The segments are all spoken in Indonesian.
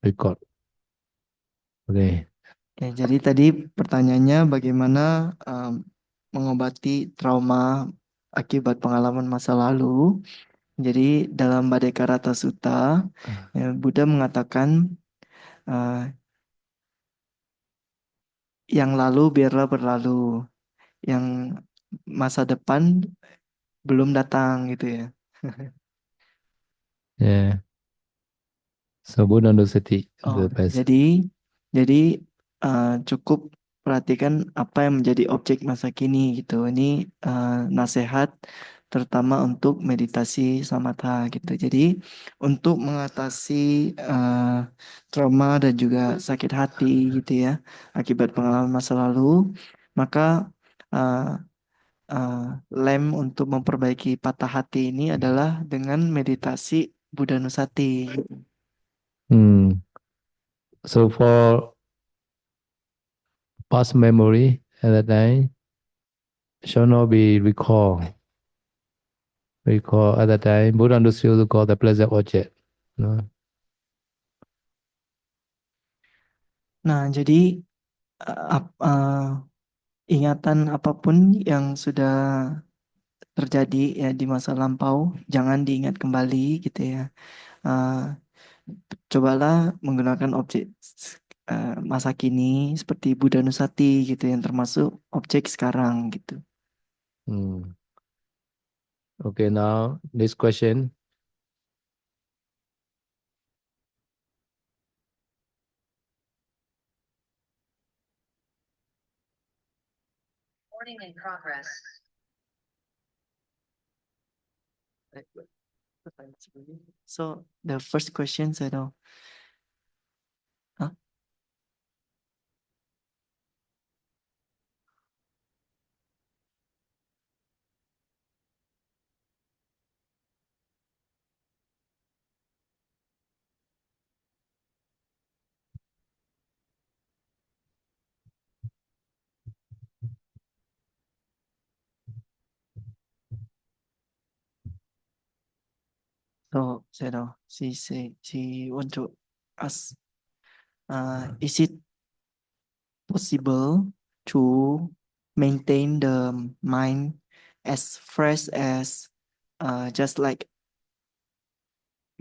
record. Oke. Oke, jadi tadi pertanyaannya bagaimana mengobati trauma akibat pengalaman masa lalu. Jadi dalam Bhadekaratta Sutta, ya, Buddha mengatakan eh, yang lalu biarlah berlalu, yang masa depan belum datang gitu ya. Yeah. So Buddha Nusati Oh, the best. jadi cukup perhatikan apa yang menjadi objek masa kini gitu. Ini nasihat terutama untuk meditasi samatha gitu. Jadi untuk mengatasi trauma dan juga sakit hati gitu ya akibat pengalaman masa lalu, maka uh, uh, lem untuk memperbaiki patah hati ini adalah dengan meditasi Buddha Nusati. Hmm. So for past memory at that time shall not be recalled. Recall at that time Buddha understood to call the pleasant object. No? Nah, jadi ingatan apapun yang sudah terjadi ya di masa lampau jangan diingat kembali gitu ya. Uh, Cobalah menggunakan objek masa kini seperti Buddha Nusati gitu yang termasuk objek sekarang gitu. Hmm. Okay, now this question. Recording in progress. So the first question saya tahu. Hah? So saya tahu. She want to ask, is it possible to maintain the mind as fresh as just like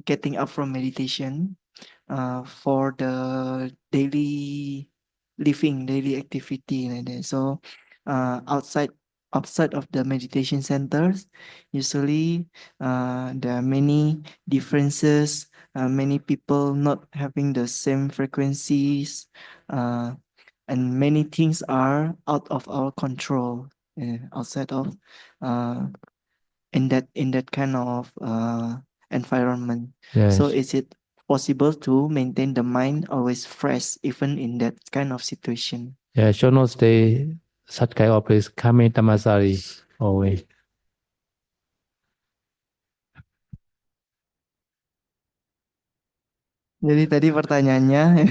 getting up from meditation for the daily living, daily activity like that. So outside of the meditation centers, usually there are many differences. Many people not having the same frequencies, uh, and many things are out of our control. Outside of uh, in that kind of environment. So Yes. is it possible to maintain the mind always fresh even in that kind of situation? Yeah, shall not stay such kind of place. Kami tamasari always. Jadi tadi pertanyaannya,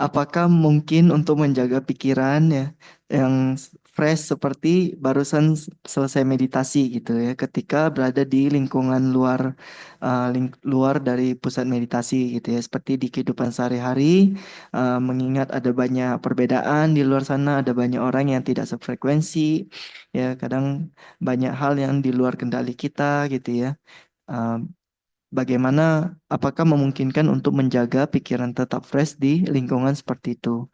apakah mungkin untuk menjaga pikiran ya yang fresh seperti barusan selesai meditasi gitu ya, ketika berada di lingkungan luar luar dari pusat meditasi gitu ya, seperti di kehidupan sehari-hari, mengingat ada banyak perbedaan di luar sana, ada banyak orang yang tidak sefrekuensi, ya kadang banyak hal yang di luar kendali kita gitu ya. Uh, Bagaimana, apakah memungkinkan untuk menjaga pikiran tetap fresh di lingkungan seperti itu?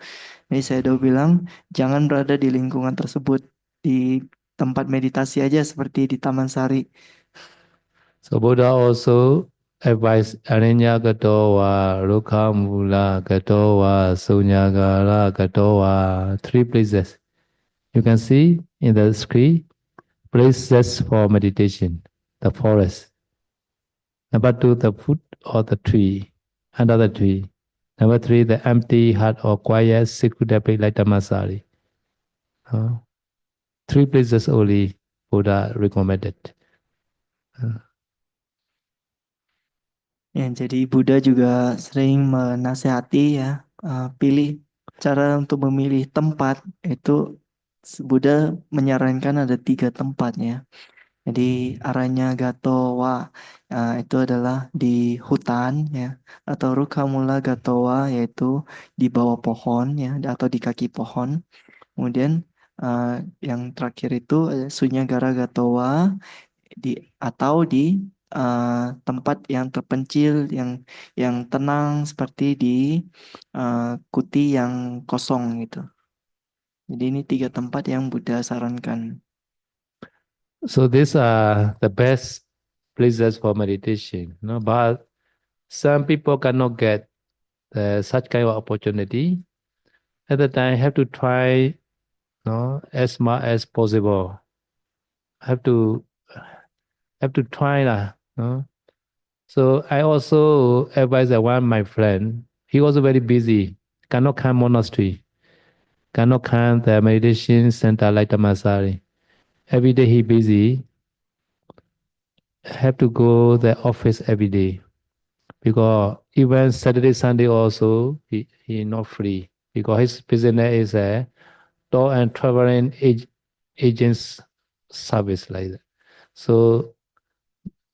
Jadi saya udah bilang, jangan berada di lingkungan tersebut, di tempat meditasi aja seperti di Taman Sari. So Buddha also advised Arinya Gatowa, Rukha Mula Gatowa, Sunyagara Gatowa, three places. You can see in the screen, places for meditation, the forest. Number two, the foot or the tree, under the tree. Number three, the empty hut or quiet, secluded place like Dhammasari. Uh, three places only Buddha recommended. Uh, Ya, jadi Buddha juga sering menasehati ya, pilih cara untuk memilih tempat itu Buddha menyarankan ada 3 tempatnya. Jadi aranya Gatowa itu adalah di hutan ya, atau Rukamula Gatowa yaitu di bawah pohon ya, atau di kaki pohon. Kemudian yang terakhir itu Sunyagara Gatowa atau di tempat yang terpencil, yang tenang seperti di kuti yang kosong gitu. Jadi ini 3 tempat yang Buddha sarankan. So these are the best places for meditation. But some people cannot get such kind of opportunity. At the time, have to try, as much as possible. Have to try lah. So I also advise that one my friend. He was very busy. Cannot come monastery. Cannot come the meditation center like the Masari. Every day he busy. Have to go the office every day because even Saturday Sunday also he not free because his business is a tour and traveling agents service like that. So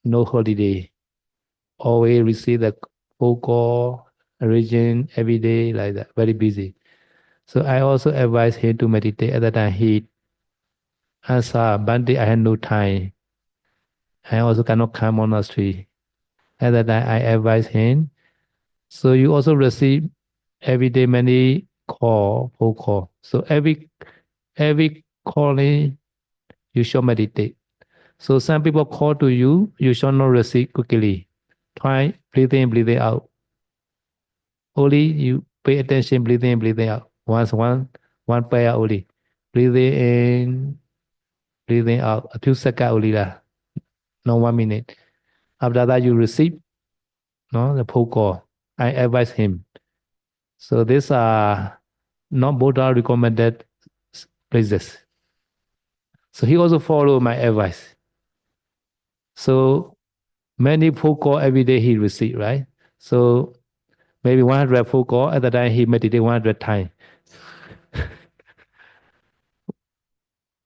no holiday. Always receive the phone call, region every day like that. Very busy. So I also advise him to meditate. At that time he answer, Bante, I had no time. I also cannot come monastery. At that time I advise him. So you also receive every day many phone call. So every calling you should meditate. So some people call to you, you should not receive quickly. Try breathing in, breathing out. Only you pay attention, breathing in, breathing out. One prayer only. Breathing in, breathing out. A few seconds only lah. No 1 minute. After that you receive the phone call. I advise him. So these are not Buddha recommended places. So he also follow my advice. So many phone call every day he receive, right? So maybe 100 phone call at the time he meditate 100 times.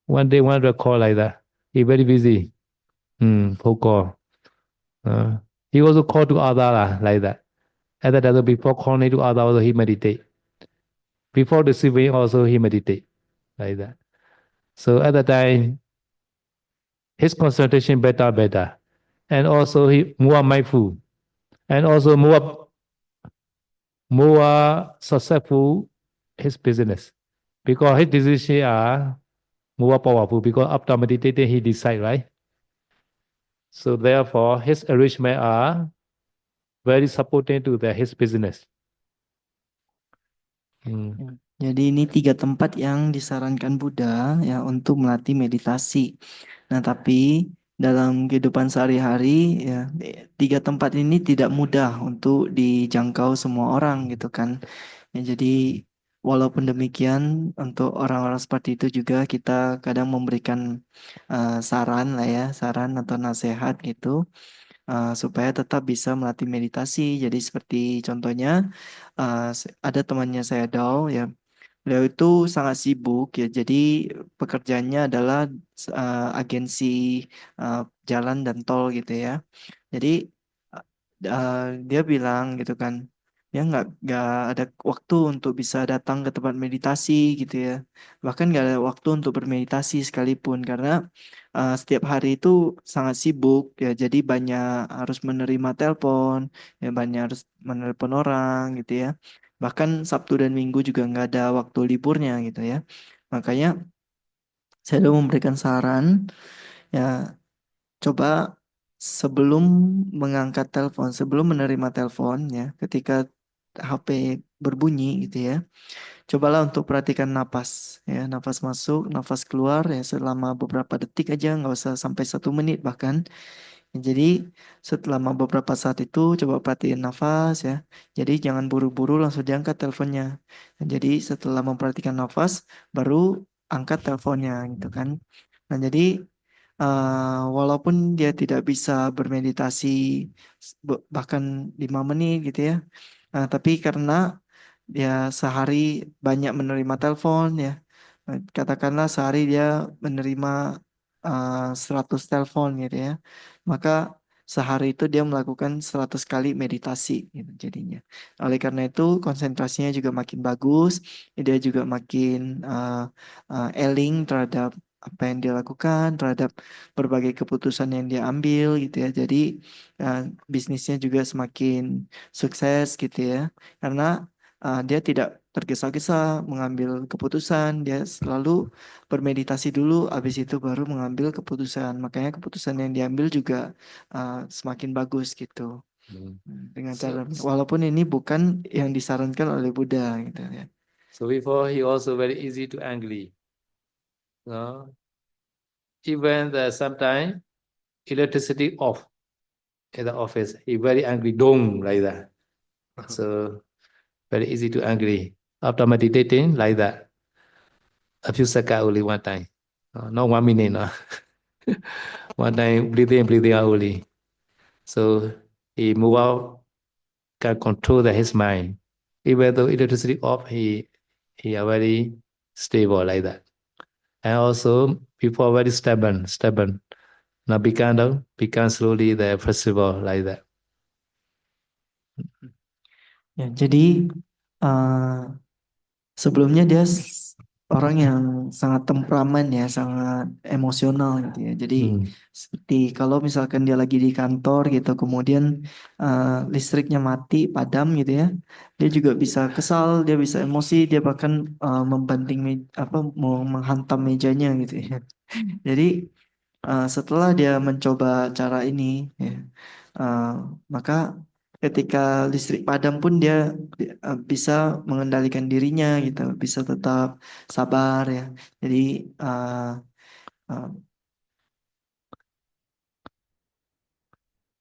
One day 100 call like that. He very busy. Phone call. He also call to other like that. At that time before calling to other also he meditate. Before receiving also he meditate like that. So at the time his concentration better. And also he more mindful. And also more successful his business. Because his decisions are more powerful because after meditating he decide, right? So therefore his arrangement are very supporting to his business. Jadi ini 3 tempat yang disarankan Buddha ya untuk melatih meditasi. Nah, tapi dalam kehidupan sehari-hari ya 3 tempat ini tidak mudah untuk dijangkau semua orang gitu kan. Ya, jadi walaupun demikian untuk orang-orang seperti itu juga kita kadang memberikan saran lah ya, saran atau nasihat gitu supaya tetap bisa melatih meditasi. Jadi seperti contohnya ada temannya saya Dao ya. Beliau itu sangat sibuk ya, jadi pekerjaannya adalah agensi jalan dan tol gitu ya. Jadi dia bilang gitu kan, dia nggak ada waktu untuk bisa datang ke tempat meditasi gitu ya. Bahkan nggak ada waktu untuk bermeditasi sekalipun karena setiap hari itu sangat sibuk ya. Jadi banyak harus menerima telepon, ya banyak harus menelepon orang gitu ya. Bahkan Sabtu dan Minggu juga nggak ada waktu liburnya gitu ya. Makanya saya udah memberikan saran ya, coba sebelum mengangkat telepon, sebelum menerima telepon ya, ketika HP berbunyi gitu ya, cobalah untuk perhatikan napas ya, napas masuk, napas keluar ya selama beberapa detik aja, nggak usah sampai 1 menit bahkan. Jadi selama beberapa saat itu coba perhatiin nafas ya. Jadi jangan buru-buru langsung diangkat teleponnya. Jadi setelah memperhatikan nafas baru angkat teleponnya gitu kan. Nah jadi walaupun dia tidak bisa bermeditasi bahkan 5 menit gitu ya. Tapi karena dia sehari banyak menerima telepon ya. Katakanlah sehari dia menerima 100 telepon gitu ya. Maka sehari itu dia melakukan 100 kali meditasi gitu jadinya. Oleh karena itu konsentrasinya juga makin bagus, dia juga makin eling terhadap apa yang dia lakukan, terhadap berbagai keputusan yang dia ambil gitu ya. Jadi bisnisnya juga semakin sukses gitu ya. Karena dia tidak tergesa-gesa mengambil keputusan, dia selalu bermeditasi dulu, habis itu baru mengambil keputusan. Makanya keputusan yang diambil juga semakin bagus gitu. Dengan cara, walaupun ini bukan yang disarankan oleh Buddha gitu ya. So before he also very easy to angry. No? Even the sometime electricity off in the office, he very angry, dong like that. So very easy to angry. After meditating like that, a few seconds only one time, not 1 minute. No? One time breathe in out only. So he move out, can control his mind. Even though electricity off, he are very stable like that. And also people very stubborn. Now become slowly the flexible like that. Ya, jadi sebelumnya dia orang yang sangat temperamen ya, sangat emosional gitu ya. Jadi seperti kalau misalkan dia lagi di kantor gitu, kemudian listriknya mati, padam gitu ya, dia juga bisa kesal, dia bisa emosi, dia bahkan membanting apa mau menghantam mejanya gitu ya. Jadi setelah dia mencoba cara ini, ya, maka ketika listrik padam pun dia bisa mengendalikan dirinya gitu, bisa tetap sabar ya. Jadi uh, uh,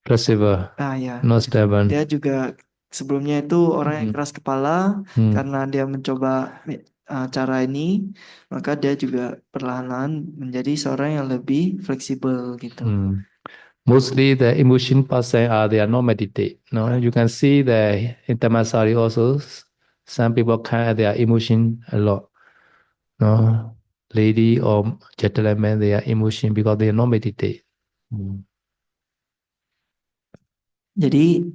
Flexible, ya, not stubborn. dia juga sebelumnya itu orang yang keras kepala, karena dia mencoba cara ini, maka dia juga perlahan-lahan menjadi seorang yang lebih fleksibel gitu. Mostly the emotion person they are not meditate. No, you can see the in Tamasari also some people can their emotion a lot. No, lady or gentleman they are emotion because they are not meditate. Jadi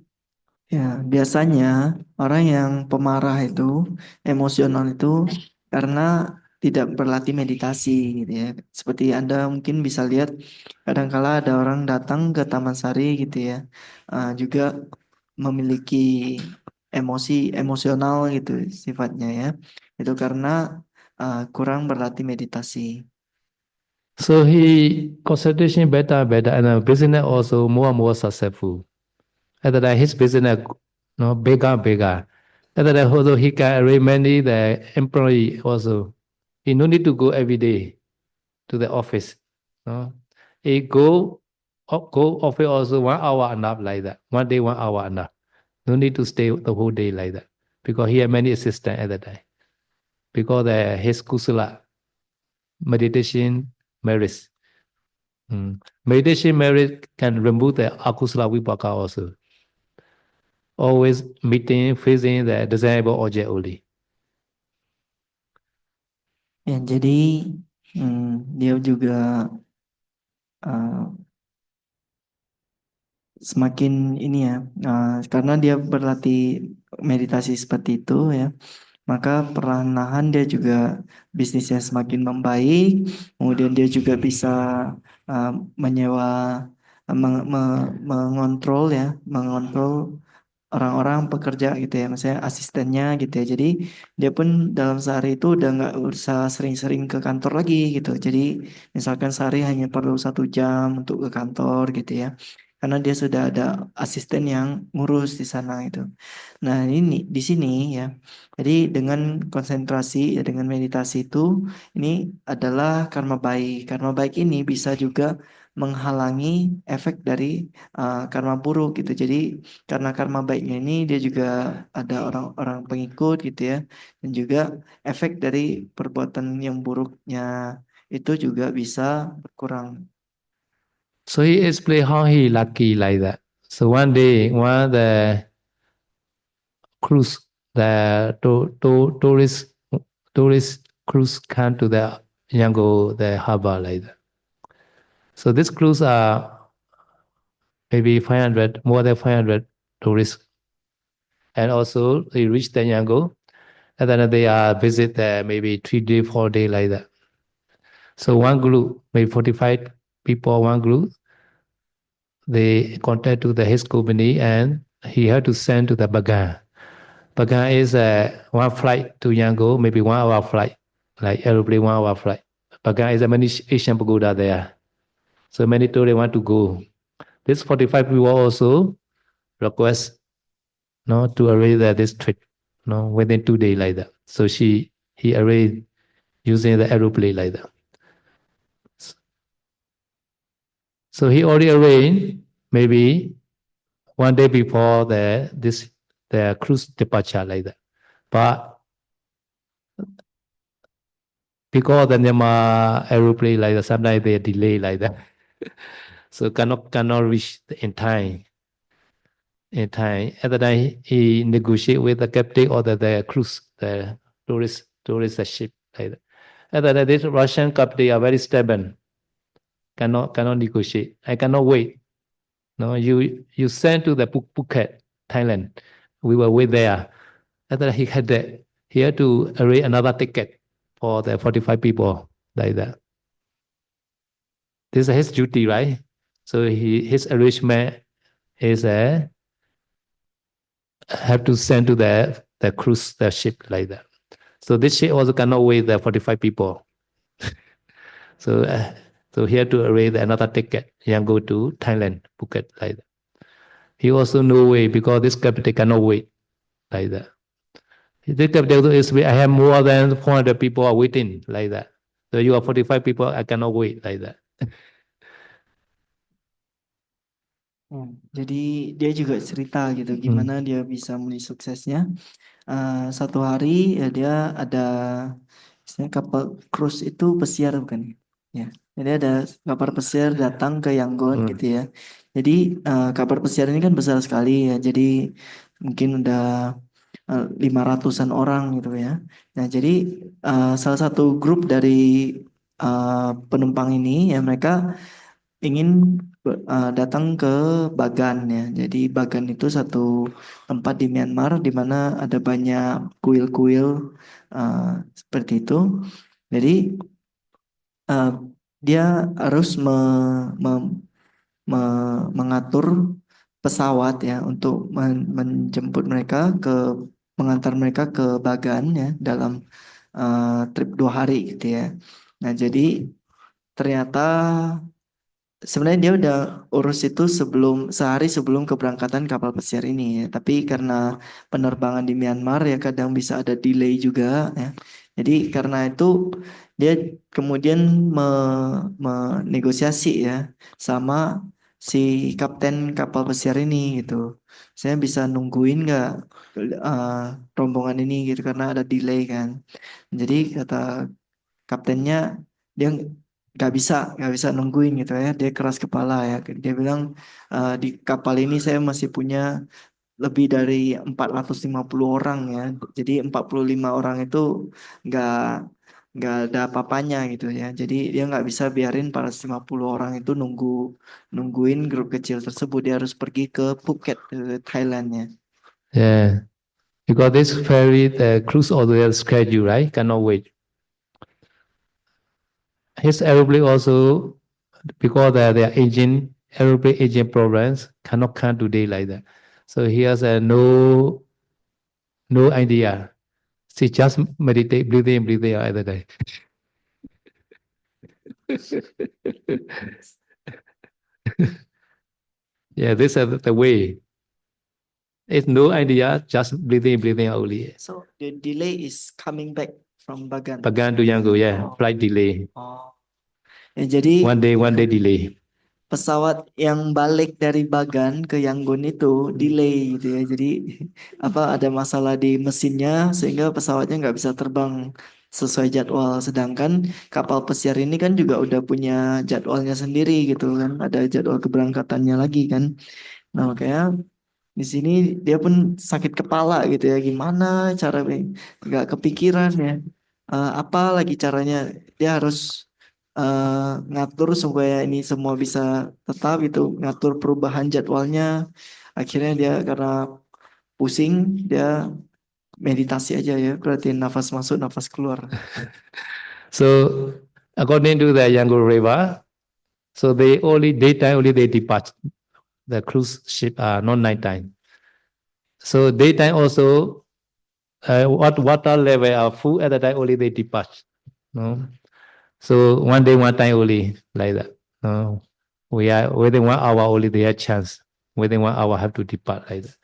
ya biasanya orang yang pemarah itu, emosional itu karena tidak berlatih meditasi gitu ya. Seperti Anda mungkin bisa lihat kadangkala ada orang datang ke Taman Sari gitu ya, juga memiliki emosional gitu sifatnya ya. Itu karena kurang berlatih meditasi. So he concentration better, and business also more and more successful. After that, his business bigger. After that, also he can arrange many the employee also. He no need to go every day to the office. No, he go office also 1 hour enough like that. One day 1 hour enough. No need to stay the whole day like that because he had many assistants at that time. Because his kusala meditation merits. Meditation merit can remove the akusala vipaka also. Always meeting, facing the desirable object only. Ya, jadi dia juga semakin ini ya, karena dia berlatih meditasi seperti itu ya, maka perlahan-lahan dia juga bisnisnya semakin membaik, kemudian dia juga bisa menyewa, mengontrol ya, mengontrol orang-orang pekerja gitu ya, maksudnya asistennya gitu ya. Jadi dia pun dalam sehari itu udah nggak usah sering-sering ke kantor lagi gitu. Jadi misalkan sehari hanya perlu 1 jam untuk ke kantor gitu ya, karena dia sudah ada asisten yang ngurus di sana itu. Nah ini di sini ya. Jadi dengan konsentrasi ya, dengan meditasi itu, ini adalah karma baik. Karma baik ini bisa juga menghalangi efek dari karma buruk gitu. Jadi karena karma baiknya ini dia juga ada orang-orang pengikut gitu ya, dan juga efek dari perbuatan yang buruknya itu juga bisa berkurang. So he explained how he lucky like that. So one day, one the cruise, the tourist cruise come to the Yangon, the harbor like that. So this cruise are maybe 500, more than 500 tourists. And also they reach the Yangon, and then they visit there maybe 3 day, 4 day like that. So one group, maybe 45 people, one group, they contact to his company and he had to send to the Bagan. Bagan is one flight to Yangon, maybe 1 hour flight, like aeroplane 1 hour flight. Bagan is a many Asian pagoda there. So many tourists want to go. This 45 people also request to arrange this trip within 2 days like that. So he arranged using the aeroplane like that. So he already arranged maybe 1 day before the cruise departure like that. But because the Myanmar aeroplane like that, sometimes they delay like that. So cannot reach in time. At the time he negotiate with the captain or the cruise, the tourist ship like that. And then this Russian captain are very stubborn. Cannot negotiate. I cannot wait. No, you send to the Phuket, Thailand. We will wait there. And then he had to arrange another ticket for the 45 people like that. This is his duty, right? So his arrangement is have to send to the cruise the ship like that. So this ship also cannot wait the 45 people. So he had to arrange another ticket and go to Thailand, Phuket like that. He also no way because this captain cannot wait like that. This captain is I have more than 400 people are waiting like that. So you are 45 people, I cannot wait like that. Jadi dia juga cerita gitu gimana dia bisa meraih suksesnya. Satu hari ya dia ada misalnya kapal cruise itu pesiar bukan ya. Jadi ada kapal pesiar datang ke Yangon gitu ya. Jadi kapal pesiar ini kan besar sekali ya. Jadi mungkin udah 500-an orang gitu ya. Nah, jadi salah satu grup dari penumpang ini ya mereka ingin datang ke Bagan ya. Jadi Bagan itu satu tempat di Myanmar di mana ada banyak kuil-kuil seperti itu. Jadi dia harus mengatur pesawat ya untuk menjemput mereka mengantar mereka ke Bagan ya dalam trip 2 hari gitu ya. Nah jadi ternyata sebenarnya dia udah urus itu sehari sebelum keberangkatan kapal pesiar ini ya. Tapi karena penerbangan di Myanmar ya kadang bisa ada delay juga ya. Jadi karena itu dia kemudian menegosiasi ya sama si kapten kapal pesiar ini gitu. Saya bisa nungguin nggak rombongan ini gitu karena ada delay kan. Jadi kata kaptennya dia nggak bisa nungguin gitu ya, dia keras kepala ya, dia bilang di kapal ini saya masih punya lebih dari 450 orang ya, jadi 45 orang itu nggak nggak ada apa-apanya gitu ya, jadi dia nggak bisa biarin 450 orang itu nungguin grup kecil tersebut, dia harus pergi ke Phuket ke Thailand ya. Yeah, because this ferry, the cruise order schedule, right? Cannot wait. His aeroplane also, because their aeroplane engine problems, cannot come today like that. So he has no idea. She just meditate, breathing all the day. Yeah, this is the way. It's no idea, just breathing only. So the delay is coming back from Bagan. Bagan to Yangon, yeah, flight delay. Oh. Ya, jadi One day delay. pesawat yang balik dari Bagan ke Yangon itu delay gitu ya. Jadi ada masalah di mesinnya sehingga pesawatnya nggak bisa terbang sesuai jadwal. Sedangkan kapal pesiar ini kan juga udah punya jadwalnya sendiri gitu kan. Ada jadwal keberangkatannya lagi kan. Nah makanya di sini dia pun sakit kepala gitu ya. Gimana cara nggak kepikiran ya. Apa lagi caranya dia harus ngatur supaya ini semua bisa tetap gitu, ngatur perubahan jadwalnya. Akhirnya dia karena pusing, dia meditasi aja ya, berarti nafas masuk, nafas keluar. So according to the Yangon River, so they only daytime only they depart. The cruise ship are not nighttime. So daytime also what water level are full at the time only they depart. No. So one day, one time only like that. No. We are within 1 hour only they have chance. Within 1 hour have to depart like that.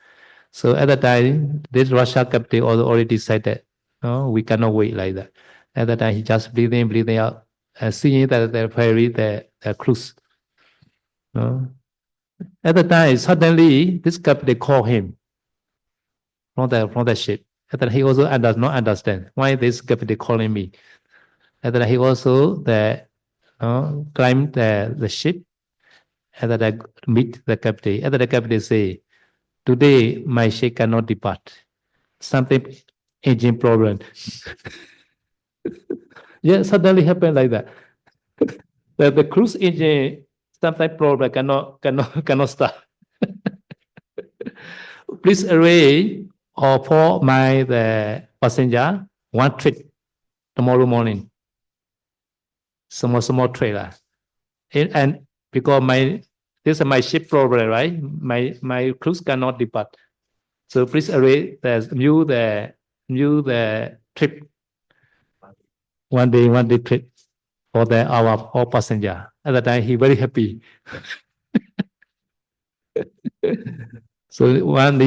So at the time, this Russia captain also already decided, no, we cannot wait like that. At the time, he just breathing out, seeing that the ferry, the cruise. No. At the time, suddenly this captain called him from the ship. And then he also does not understand why this captain calling me. And then he also climbed the ship and then I meet the captain. And then the captain say, today my ship cannot depart. Something engine problem. Yeah, suddenly happened like that. The cruise engine sometimes problem cannot start. Please arrange or for the passenger one trip tomorrow morning. Small trailer. And because this is my ship problem, right? My cruise cannot depart. So please arrange the trip one day trip for our all passenger. At that time he very happy. So one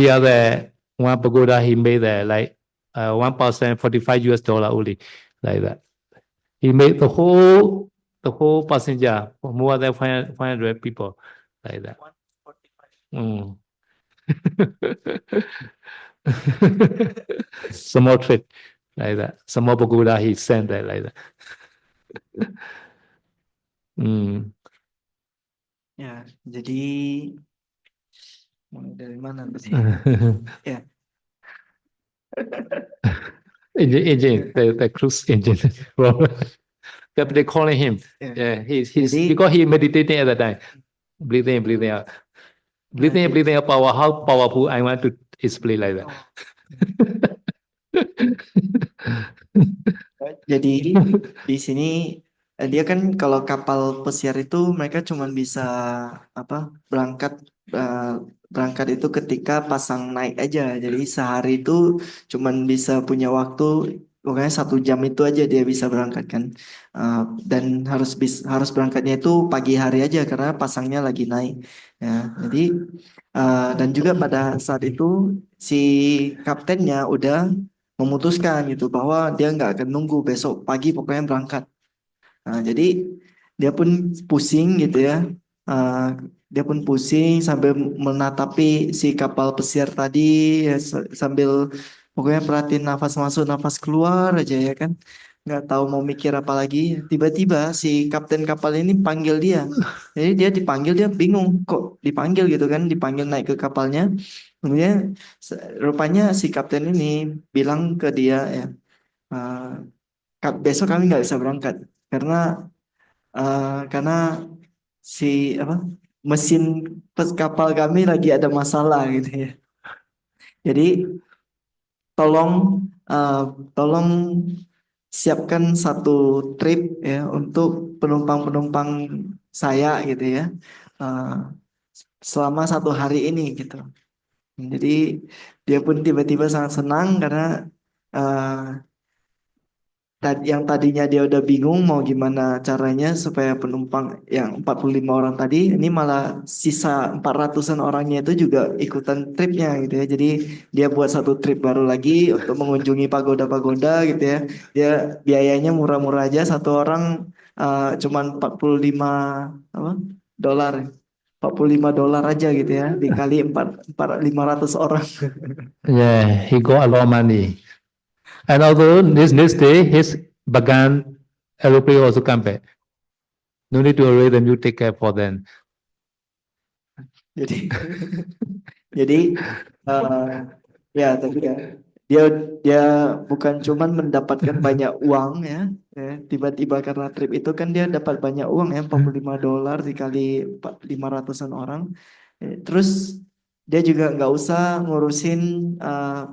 pagoda he made like 1% $45 only like that. He made the whole passenger for more than 500 people like that. 145. Small trip like that. Small pagoda he sent that like that. Ya, jadi mulai dari mana tadi? Ya. engine, the cruise engine. Kept they calling him. Yeah, he's Jadi- because he meditating at the time. Breathing out. Breathing out power. How powerful I want to explain like that. Jadi di sini dia kan kalau kapal pesiar itu mereka cuma bisa berangkat itu ketika pasang naik aja. Jadi sehari itu cuma bisa punya waktu pokoknya 1 jam itu aja dia bisa berangkat kan. Dan harus berangkatnya itu pagi hari aja karena pasangnya lagi naik. Ya, jadi dan juga pada saat itu si kaptennya udah memutuskan gitu bahwa dia nggak akan nunggu besok pagi pokoknya berangkat. Jadi dia pun pusing gitu ya. Dia pun pusing sambil menatapi si kapal pesiar tadi ya, sambil pokoknya perhatiin nafas masuk nafas keluar aja ya kan. Nggak tahu mau mikir apa lagi. Tiba-tiba si kapten kapal ini panggil dia. Jadi dia dipanggil dia bingung kok dipanggil gitu kan, dipanggil naik ke kapalnya. Kemudian rupanya si kapten ini bilang ke dia ya, besok kami nggak bisa berangkat karena si mesin kapal kami lagi ada masalah gitu ya. Jadi tolong siapkan satu trip ya untuk penumpang-penumpang saya gitu ya, selama 1 hari ini gitu. Jadi dia pun tiba-tiba sangat senang karena yang tadinya dia udah bingung mau gimana caranya supaya penumpang yang 45 orang tadi ini malah sisa 400-an orangnya itu juga ikutan tripnya gitu ya. Jadi dia buat satu trip baru lagi untuk mengunjungi pagoda-pagoda gitu ya. Dia biayanya murah-murah aja, satu orang cuman 45 dolar. $45 aja gitu ya, dikali 500 orang. Yeah, he got a lot of money. And although this day his Bagan aeroplane also come back. No need to arrange the new ticket for them. Jadi ya tapi ya dia dia bukan cuman mendapatkan banyak uang ya, tiba-tiba karena trip itu kan dia dapat banyak uang ya, $45 dikali 500-an orang. Terus dia juga nggak usah ngurusin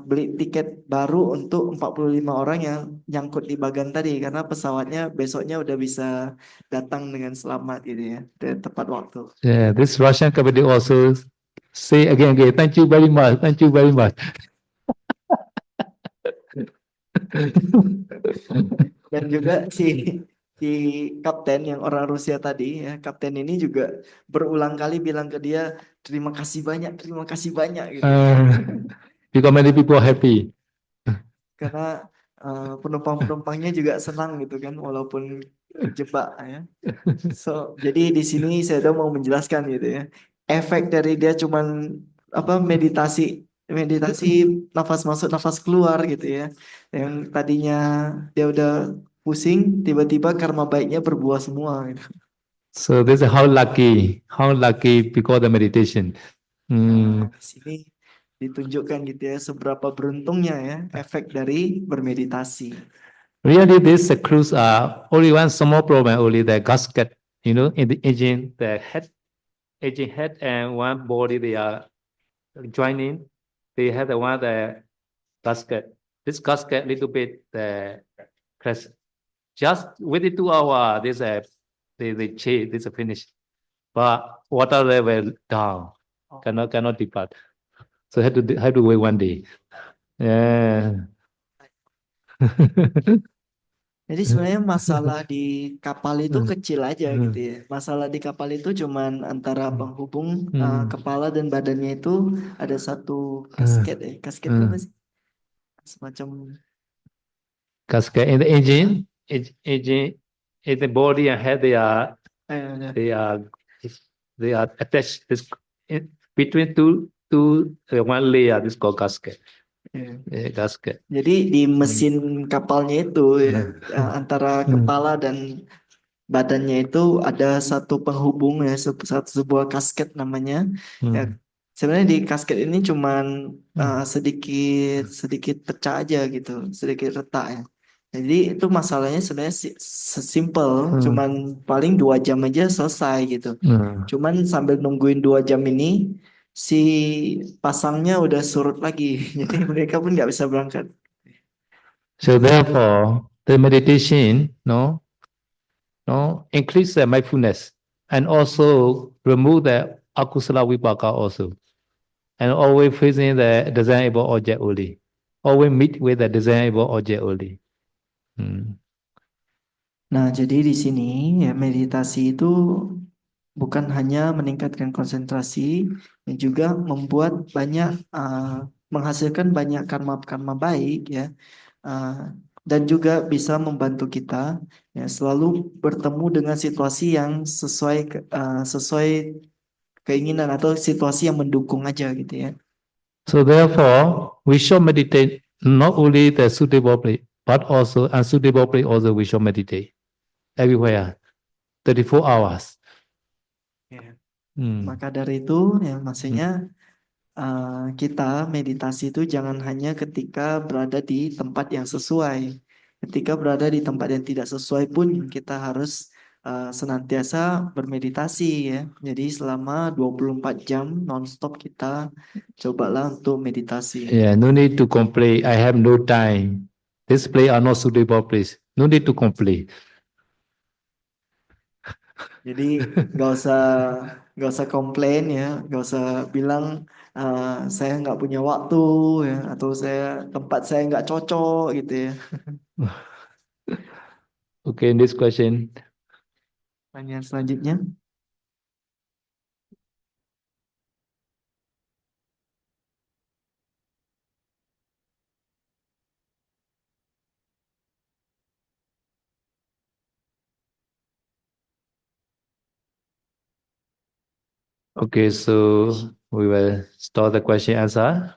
beli tiket baru untuk 45 orang yang nyangkut di Bagan tadi, karena pesawatnya besoknya udah bisa datang dengan selamat gitu ya, tepat waktu. Yeah, this Russian company also say again, thank you very much, thank you very much. Dan juga si kapten yang orang Rusia tadi ya, kapten ini juga berulang kali bilang ke dia terima kasih banyak gitu. Because many people happy. Karena penumpang-penumpangnya juga senang gitu kan, walaupun kejebak ya. So, jadi di sini saya udah mau menjelaskan gitu ya. Efek dari dia cuman meditasi meditasi nafas masuk nafas keluar gitu ya. Yang tadinya dia udah pusing, tiba-tiba karma baiknya berbuah semua gitu. So this is how lucky because the meditation. Nah, di sini ditunjukkan gitu ya seberapa beruntungnya ya efek dari bermeditasi. Really, this cruise are only one small problem, only the gasket, in the engine, the engine head and one body they are joining. They have the gasket. This gasket little bit the crash. Just within 2 hours, they change this finish. But water level down, cannot depart. So have to wait 1 day. Yeah. Jadi sebenarnya masalah di kapal itu kecil aja gitu ya. Masalah di kapal itu cuman antara penghubung kepala dan badannya itu ada satu kasket ya. Kasket itu apa sih? Semacam Cascade in the engine, in the body and head, udah. they are, they are attached. This between two one layer. This called cascade. Ya. Cascade. Jadi di mesin kapalnya itu ya, antara kepala dan badannya itu ada satu penghubung ya, sebuah kasket namanya. Ya, sebenarnya di kasket ini cuman sedikit sedikit pecah aja gitu, sedikit retak ya. Jadi itu masalahnya sebenarnya sesimpel, cuman paling 2 jam aja selesai gitu. Cuman sambil nungguin 2 jam ini si pasangnya udah surut lagi, jadi mereka pun nggak bisa berangkat. So therefore, the meditation, increase the mindfulness and also remove the akusala vipaka also, and always facing the desirable object only. Always meet with the desirable object only. Nah, jadi di sini ya meditasi itu bukan hanya meningkatkan konsentrasi, yang juga membuat banyak menghasilkan banyak karma-karma baik ya, dan juga bisa membantu kita ya selalu bertemu dengan situasi yang sesuai keinginan atau situasi yang mendukung aja gitu ya. So therefore, we should meditate not only the suitable place, but also unsuitable place also we should meditate everywhere, 34 hours. Ya. Maka dari itu ya maksudnya kita meditasi itu jangan hanya ketika berada di tempat yang sesuai. Ketika berada di tempat yang tidak sesuai pun kita harus senantiasa bermeditasi ya. Jadi selama 24 jam nonstop kita cobalah untuk meditasi. Yeah, no need to complain. I have no time. This place are not suitable place. No need to complain. Jadi nggak usah komplain ya, nggak usah bilang saya nggak punya waktu ya, atau tempat saya nggak cocok gitu ya. Okay, this question. Pertanyaan selanjutnya. Okay, so we will start the question answer.